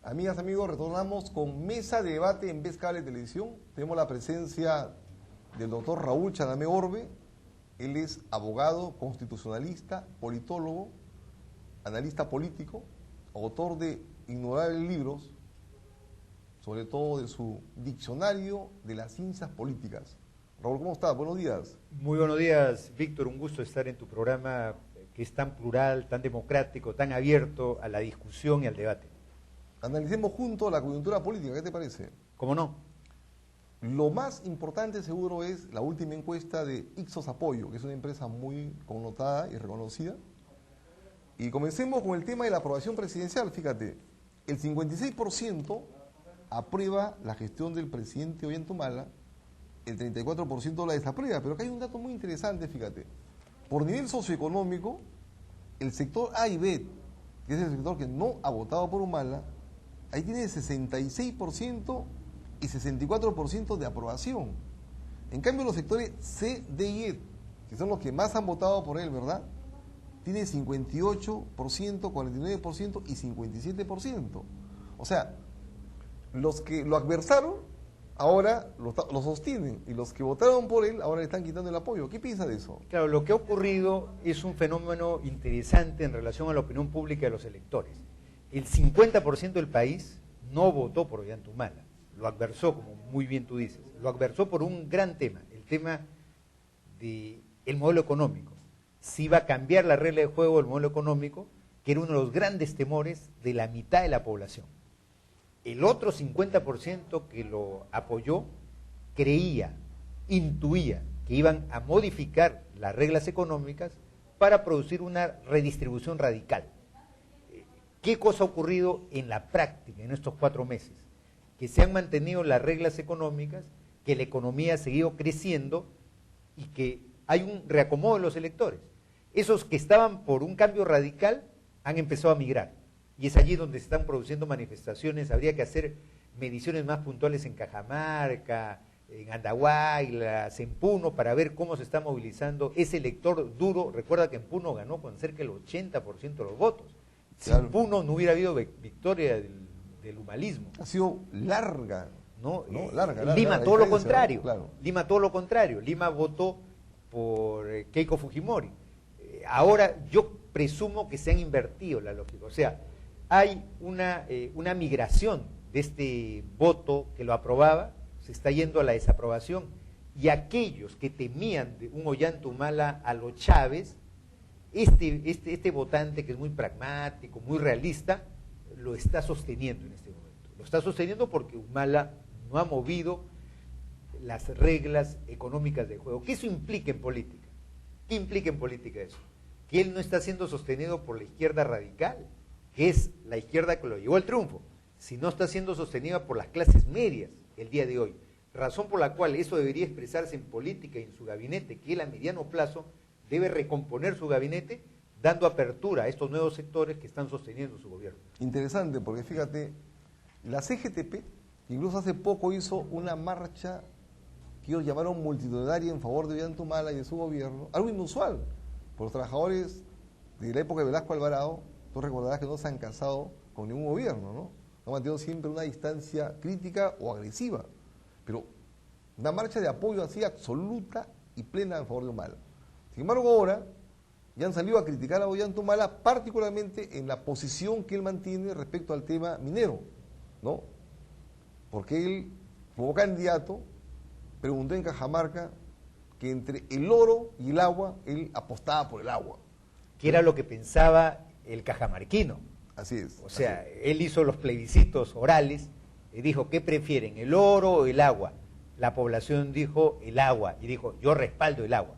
Amigas, amigos, retornamos con mesa de debate en Vez Cable Televisión. Tenemos la presencia del doctor Raúl Chanamé Orbe. Él es abogado, constitucionalista, politólogo, analista político, autor de innumerables libros, sobre todo de su diccionario de las ciencias políticas. Raúl, ¿cómo estás? Buenos días. Muy buenos días, Víctor. Un gusto estar en tu programa que es tan plural, tan democrático, tan abierto a la discusión y al debate. Analicemos juntos la coyuntura política, ¿qué te parece? ¿Cómo no? Lo más importante seguro es la última encuesta de Ipsos Apoyo, que es una empresa muy connotada y reconocida. Y comencemos con el tema de la aprobación presidencial. Fíjate, el 56% aprueba la gestión del presidente Ollanta, el 34% la desaprueba. Pero acá hay un dato muy interesante, fíjate. Por nivel socioeconómico, el sector A y B, que es el sector que no ha votado por Humala, ahí tiene 66% y 64% de aprobación. En cambio, los sectores C, D y E, que son los que más han votado por él, ¿verdad?, tiene 58%, 49% y 57%. O sea, los que lo adversaron ahora lo sostienen, y los que votaron por él ahora le están quitando el apoyo. ¿Qué piensa de eso? Claro, lo que ha ocurrido es un fenómeno interesante en relación a la opinión pública de los electores. El 50% del país no votó por Ollanta Humala, lo adversó, como muy bien tú dices, lo adversó por un gran tema, el tema del modelo económico. Si iba a cambiar la regla de juego del modelo económico, que era uno de los grandes temores de la mitad de la población. El otro 50% que lo apoyó creía, intuía que iban a modificar las reglas económicas para producir una redistribución radical. ¿Qué cosa ha ocurrido en la práctica en estos 4 meses? Que se han mantenido las reglas económicas, que la economía ha seguido creciendo y que hay un reacomodo de los electores. Esos que estaban por un cambio radical han empezado a migrar. Y es allí donde se están produciendo manifestaciones. Habría que hacer mediciones más puntuales en Cajamarca, en Andahuaylas, en Puno, para ver cómo se está movilizando ese elector duro. Recuerda que en Puno ganó con cerca del 80% de los votos. Sin Claro. Puno no hubiera habido victoria del humalismo. Ha sido larga. ¿No? Larga, Lima la todo lo diferencia, contrario. ¿no? Claro. Lima todo lo contrario. Lima votó por Keiko Fujimori. Ahora yo presumo que se han invertido la lógica. O sea, hay una migración de este voto que lo aprobaba, se está yendo a la desaprobación, y aquellos que temían de un Ollanta Humala a los Chávez, este votante que es muy pragmático, muy realista, lo está sosteniendo en este momento. Lo está sosteniendo porque Humala no ha movido las reglas económicas del juego. ¿Qué eso implica en política? ¿Qué implica en política eso? Que él no está siendo sostenido por la izquierda radical, que es la izquierda que lo llevó al triunfo, sino está siendo sostenida por las clases medias el día de hoy. Razón por la cual eso debería expresarse en política y en su gabinete, que él a mediano plazo debe recomponer su gabinete, dando apertura a estos nuevos sectores que están sosteniendo su gobierno. Interesante, porque fíjate, la CGTP incluso hace poco hizo una marcha que ellos llamaron multitudinaria en favor de Ollanta Humala y de su gobierno, algo inusual, por los trabajadores de la época de Velasco Alvarado. Tú recordarás que no se han casado con ningún gobierno, ¿no? Han mantenido siempre una distancia crítica o agresiva, pero una marcha de apoyo así absoluta y plena en favor de Humala. Sin embargo, ahora ya han salido a criticar a Ollanta Humala, particularmente en la posición que él mantiene respecto al tema minero, ¿no? Porque él, como candidato, preguntó en Cajamarca que entre el oro y el agua, él apostaba por el agua. Que era lo que pensaba el cajamarquino. Así es. O sea, él hizo los plebiscitos orales y dijo, ¿qué prefieren, el oro o el agua? La población dijo el agua y dijo, yo respaldo el agua.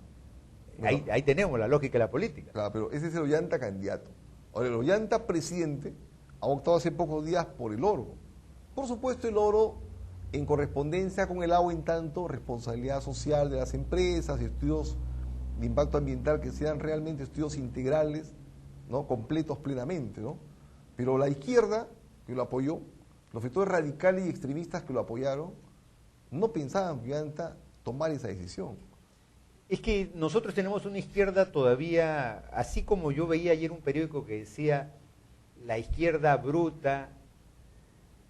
Bueno, ahí tenemos la lógica de la política. Claro, pero ese es el Ollanta candidato. Ahora, el Ollanta presidente ha optado hace pocos días por el oro. Por supuesto, el oro en correspondencia con el agua, en tanto responsabilidad social de las empresas, estudios de impacto ambiental que sean realmente estudios integrales, ¿no?, completos plenamente, ¿no? Pero la izquierda que lo apoyó, los sectores radicales y extremistas que lo apoyaron, no pensaban que Ollanta tomar esa decisión. Es que nosotros tenemos una izquierda todavía, así como yo veía ayer un periódico que decía la izquierda bruta,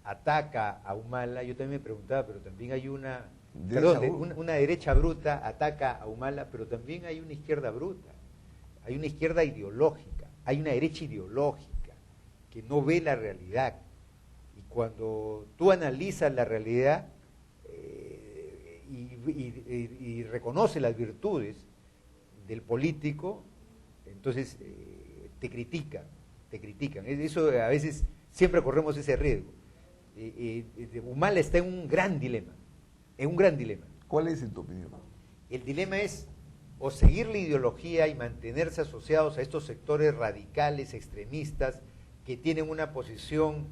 ataca a Humala, yo también me preguntaba, pero también hay una derecha bruta ataca a Humala, pero también hay una izquierda bruta, hay una izquierda ideológica, hay una derecha ideológica que no ve la realidad. Y cuando tú analizas la realidad y reconoces las virtudes del político, entonces te critican. Eso a veces siempre corremos ese riesgo. Humala está en un gran dilema. ¿Cuál es en tu opinión? El dilema es o seguir la ideología y mantenerse asociados a estos sectores radicales, extremistas, que tienen una posición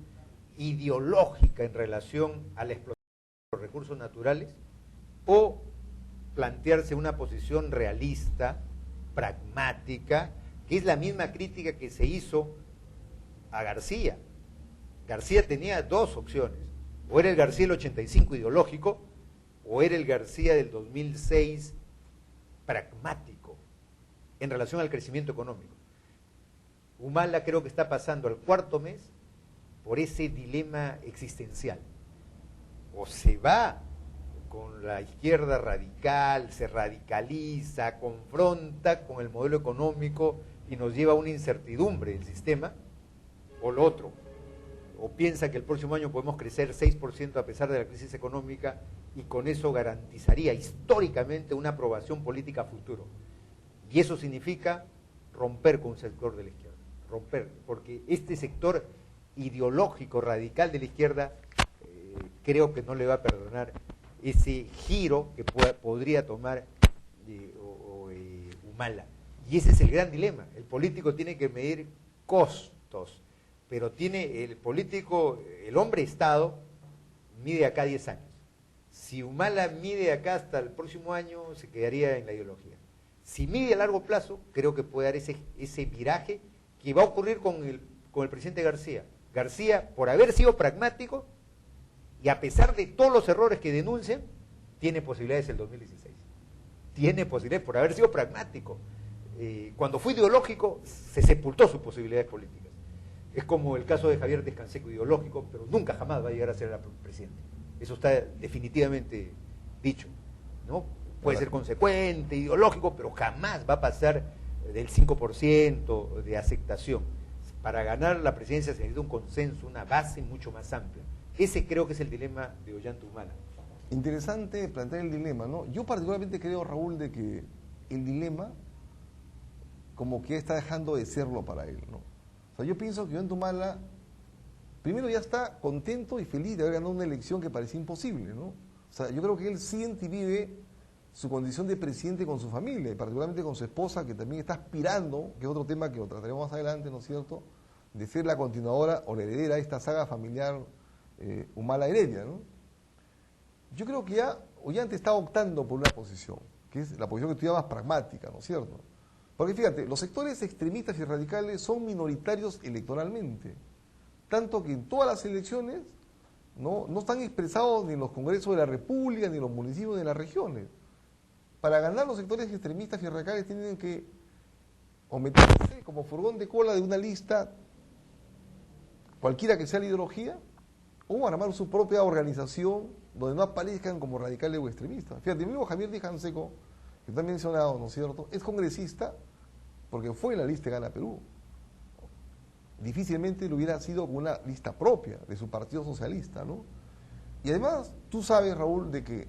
ideológica en relación a la explotación de los recursos naturales, o plantearse una posición realista, pragmática, que es la misma crítica que se hizo a García. García tenía dos opciones: o era el García del 85 ideológico, o era el García del 2006 pragmático en relación al crecimiento económico. Humala creo que está pasando al cuarto mes por ese dilema existencial. O se va con la izquierda radical, se radicaliza, confronta con el modelo económico y nos lleva a una incertidumbre del sistema, o lo otro, o piensa que el próximo año podemos crecer 6% a pesar de la crisis económica y con eso garantizaría históricamente una aprobación política a futuro. Y eso significa romper con un sector de la izquierda, romper, porque este sector ideológico radical de la izquierda creo que no le va a perdonar ese giro que podría tomar Humala. Y ese es el gran dilema. El político tiene que medir costos, pero el político, el hombre Estado, mide acá 10 años. Si Humala mide acá hasta el próximo año, se quedaría en la ideología. Si mide a largo plazo, creo que puede dar ese viraje que va a ocurrir con el presidente García. García, por haber sido pragmático, y a pesar de todos los errores que denuncian, tiene posibilidades el 2016. Tiene posibilidades por haber sido pragmático. Cuando fue ideológico, se sepultó sus posibilidades políticas. Es como el caso de Javier Descanseco, ideológico, pero nunca jamás va a llegar a ser presidente. Eso está definitivamente dicho, ¿no? Puede ser consecuente, ideológico, pero jamás va a pasar del 5% de aceptación. Para ganar la presidencia se necesita un consenso, una base mucho más amplia. Ese creo que es el dilema de Ollanta Humala. Interesante plantear el dilema, ¿no? Yo particularmente creo, Raúl, de que el dilema como que está dejando de serlo para él, ¿no? O sea, yo pienso que Ollanta Humala primero ya está contento y feliz de haber ganado una elección que parecía imposible, ¿no? O sea, yo creo que él siente y vive su condición de presidente con su familia, y particularmente con su esposa, que también está aspirando, que es otro tema que lo trataremos más adelante, ¿no es cierto?, de ser la continuadora o la heredera de esta saga familiar Humala Heredia, ¿no? Yo creo que ya Ollanta está optando por una posición, que es la posición que tú llamas pragmática, ¿no es cierto? Porque fíjate, los sectores extremistas y radicales son minoritarios electoralmente, tanto que en todas las elecciones no están expresados ni en los congresos de la República, ni en los municipios, ni en las regiones. Para ganar los sectores extremistas y radicales tienen que o meterse como furgón de cola de una lista, cualquiera que sea la ideología, o armar su propia organización donde no aparezcan como radicales o extremistas. Fíjate, el mismo Javier Descanseco, que está mencionado, ¿no es cierto?, es congresista porque fue en la lista de Gana Perú. Difícilmente lo hubiera sido con una lista propia de su partido socialista, ¿no? Y además, tú sabes, Raúl, de que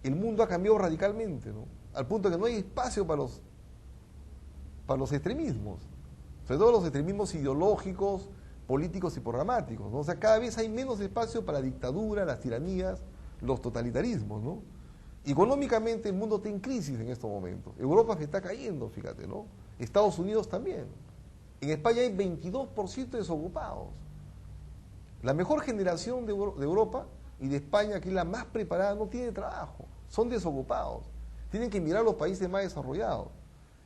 el mundo ha cambiado radicalmente, ¿no? Al punto que no hay espacio para los extremismos, sobre todo los extremismos ideológicos, políticos y programáticos, ¿no? O sea, cada vez hay menos espacio para la dictadura, las tiranías, los totalitarismos, ¿no? Económicamente el mundo está en crisis en estos momentos. Europa se está cayendo, fíjate, ¿no? Estados Unidos también. En España hay 22% desocupados. La mejor generación de Europa y de España, que es la más preparada, no tiene trabajo. Son desocupados. Tienen que mirar a los países más desarrollados.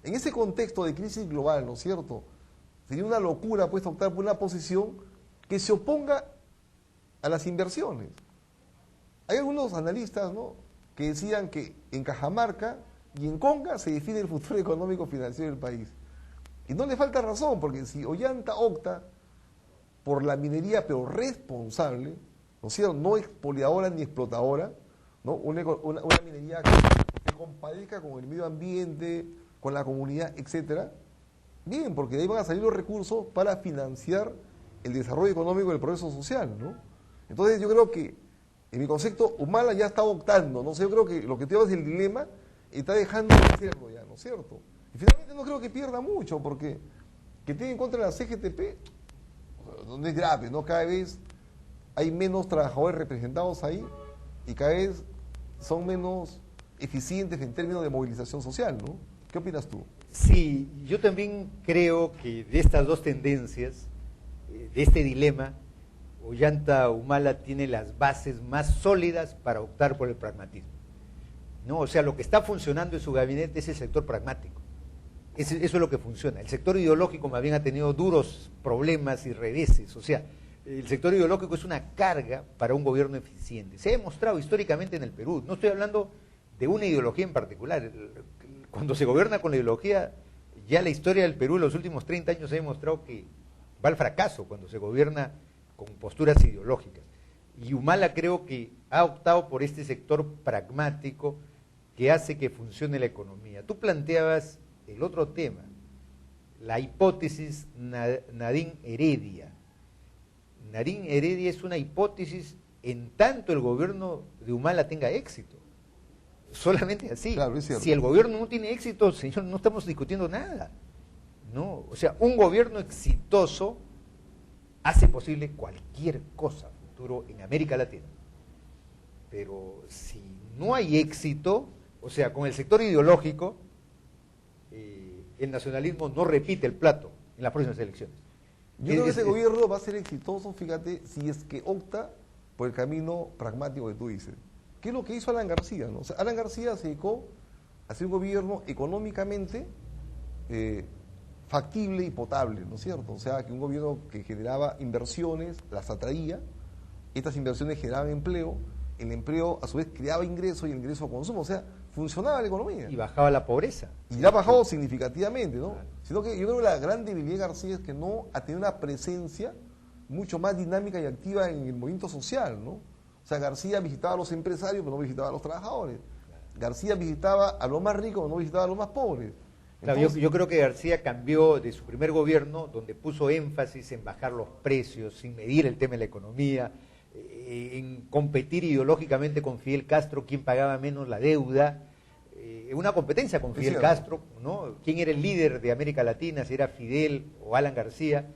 En ese contexto de crisis global, ¿no es cierto?, sería una locura pues optar por una posición que se oponga a las inversiones. Hay algunos analistas, ¿no?, que decían que en Cajamarca y en Conga se define el futuro económico financiero del país. Y no le falta razón, porque si Ollanta opta por la minería, pero responsable, ¿no es cierto? No expoliadora ni explotadora, ¿no? Una minería que compadezca con el medio ambiente, con la comunidad, etcétera. Bien, porque de ahí van a salir los recursos para financiar el desarrollo económico y el progreso social, ¿no? Entonces yo creo que, en mi concepto, Humala ya está optando, no sé, yo creo que lo que te digo es el dilema, está dejando de hacerlo ya, ¿no es cierto? Y finalmente no creo que pierda mucho, porque que tiene en contra la CGTP, no es grave, ¿no? Cada vez hay menos trabajadores representados ahí y cada vez son menos eficientes en términos de movilización social, ¿no? ¿Qué opinas tú? Sí, yo también creo que de estas dos tendencias, de este dilema, Ollanta Humala tiene las bases más sólidas para optar por el pragmatismo, ¿no? O sea, lo que está funcionando en su gabinete es el sector pragmático. Eso es lo que funciona. El sector ideológico más bien ha tenido duros problemas y reveses. O sea, el sector ideológico es una carga para un gobierno eficiente. Se ha demostrado históricamente en el Perú. No estoy hablando de una ideología en particular. Cuando se gobierna con la ideología, ya la historia del Perú en los últimos 30 años ha demostrado que va al fracaso cuando se gobierna con posturas ideológicas. Y Humala creo que ha optado por este sector pragmático que hace que funcione la economía. Tú planteabas el otro tema, la hipótesis Nadine Heredia. Nadine Heredia es una hipótesis en tanto el gobierno de Humala tenga éxito. Solamente así. Claro, si el gobierno no tiene éxito, señor, no estamos discutiendo nada. No, o sea, un gobierno exitoso hace posible cualquier cosa futuro en América Latina. Pero si no hay éxito, o sea, con el sector ideológico, el nacionalismo no repite el plato en las próximas elecciones. Yo creo que ese gobierno va a ser exitoso, fíjate, si es que opta por el camino pragmático que tú dices. ¿Qué es lo que hizo Alan García, ¿no? O sea, Alan García se dedicó a hacer un gobierno económicamente factible y potable, ¿no es cierto? O sea, que un gobierno que generaba inversiones, las atraía, estas inversiones generaban empleo, el empleo a su vez creaba ingresos y el ingreso consumo, o sea, funcionaba la economía. Y bajaba la pobreza. Y ha bajado significativamente, ¿no? Claro. Sino que yo creo que la gran debilidad de García es que no ha tenido una presencia mucho más dinámica y activa en el movimiento social, ¿no? O sea, García visitaba a los empresarios, pero no visitaba a los trabajadores. García visitaba a los más ricos, pero no visitaba a los más pobres. Entonces, claro, yo creo que García cambió de su primer gobierno, donde puso énfasis en bajar los precios, sin medir el tema de la economía, en competir ideológicamente con Fidel Castro, quién pagaba menos la deuda, una competencia con Fidel Castro, ¿no? ¿Quién era el líder de América Latina, si era Fidel o Alan García?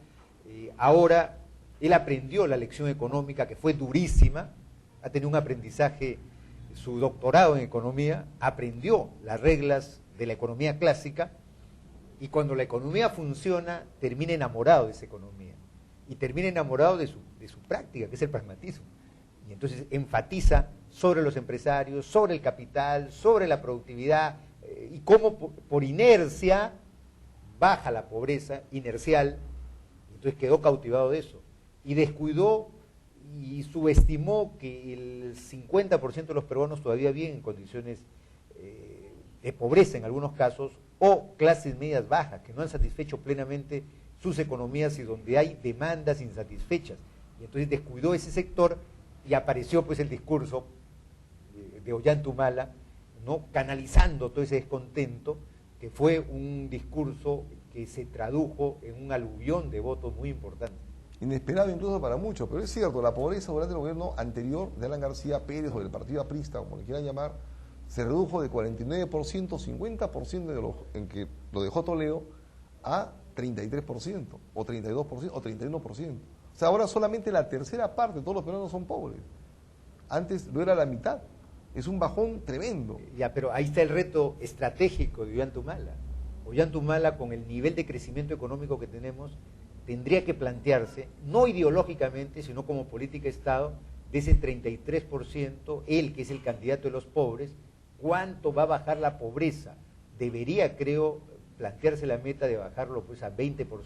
Ahora él aprendió la lección económica, que fue durísima, ha tenido un aprendizaje, su doctorado en economía, aprendió las reglas de la economía clásica, y cuando la economía funciona, termina enamorado de esa economía, y termina enamorado de su práctica, que es el pragmatismo. Y entonces enfatiza sobre los empresarios, sobre el capital, sobre la productividad, y cómo por inercia baja la pobreza inercial. Entonces quedó cautivado de eso. Y descuidó y subestimó que el 50% de los peruanos todavía viven en condiciones de pobreza en algunos casos, o clases medias bajas, que no han satisfecho plenamente sus economías y donde hay demandas insatisfechas. Y entonces descuidó ese sector y apareció pues el discurso de Ollanta Humala, ¿no? Canalizando todo ese descontento, que fue un discurso que se tradujo en un aluvión de votos muy importante. Inesperado incluso para muchos, pero es cierto, la pobreza durante el gobierno anterior de Alan García Pérez o del partido aprista, como le quieran llamar, se redujo de 49%, 50% de los en que lo dejó Toledo a 33%, o 32%, o 31%. O sea, ahora solamente la tercera parte de todos los peruanos son pobres. Antes no era la mitad. Es un bajón tremendo. Ya, pero ahí está el reto estratégico de Ollanta Humala. Ollanta Humala, con el nivel de crecimiento económico que tenemos, tendría que plantearse, no ideológicamente, sino como política de Estado, de ese 33%, él que es el candidato de los pobres, ¿cuánto va a bajar la pobreza? Debería, creo, plantearse la meta de bajarlo pues a 20%,